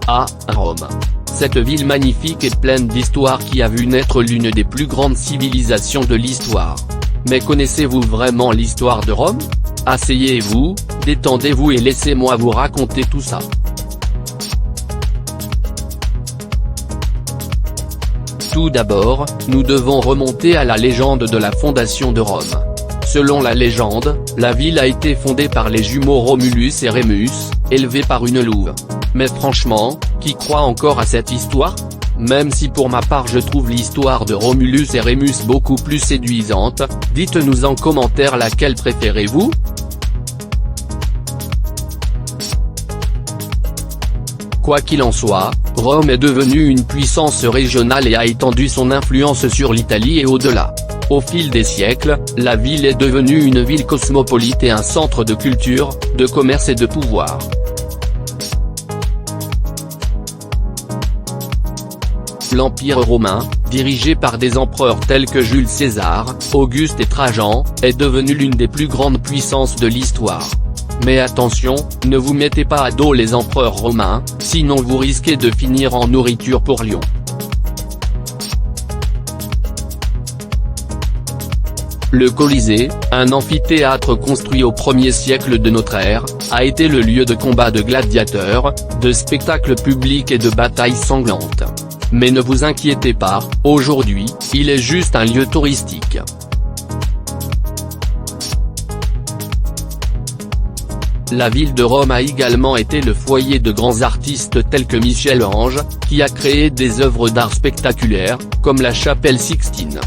à Rome. Cette ville magnifique et pleine d'histoire qui a vu naître l'une des plus grandes civilisations de l'histoire. Mais connaissez-vous vraiment l'histoire de Rome? Asseyez-vous, détendez-vous et laissez-moi vous raconter tout ça. Tout d'abord, nous devons remonter à la légende de la fondation de Rome. Selon la légende, la ville a été fondée par les jumeaux Romulus et Rémus, élevés par une louve. Mais franchement, qui croit encore à cette histoire? Même si pour ma part je trouve l'histoire de Romulus et Rémus beaucoup plus séduisante, dites-nous en commentaire laquelle préférez-vous? Quoi qu'il en soit, Rome est devenue une puissance régionale et a étendu son influence sur l'Italie et au-delà. Au fil des siècles, la ville est devenue une ville cosmopolite et un centre de culture, de commerce et de pouvoir. L'Empire romain, dirigé par des empereurs tels que Jules César, Auguste et Trajan, est devenu l'une des plus grandes puissances de l'histoire. Mais attention, ne vous mettez pas à dos les empereurs romains, sinon vous risquez de finir en nourriture pour lions. Le Colisée, un amphithéâtre construit au 1er siècle de notre ère, a été le lieu de combats de gladiateurs, de spectacles publics et de batailles sanglantes. Mais ne vous inquiétez pas, aujourd'hui, il est juste un lieu touristique. La ville de Rome a également été le foyer de grands artistes tels que Michel-Ange, qui a créé des œuvres d'art spectaculaires, comme la chapelle Sixtine.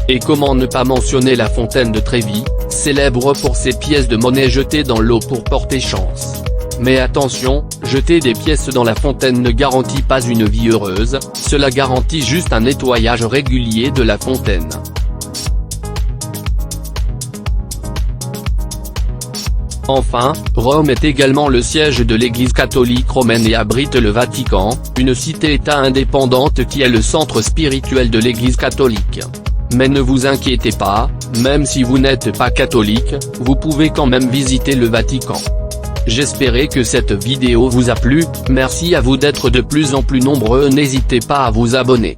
Et comment ne pas mentionner la fontaine de Trévi, célèbre pour ses pièces de monnaie jetées dans l'eau pour porter chance. Mais attention, jeter des pièces dans la fontaine ne garantit pas une vie heureuse, cela garantit juste un nettoyage régulier de la fontaine. Enfin, Rome est également le siège de l'Église catholique romaine et abrite le Vatican, une cité-État indépendante qui est le centre spirituel de l'Église catholique. Mais ne vous inquiétez pas, même si vous n'êtes pas catholique, vous pouvez quand même visiter le Vatican. J'espère que cette vidéo vous a plu, merci à vous d'être de plus en plus nombreux, n'hésitez pas à vous abonner.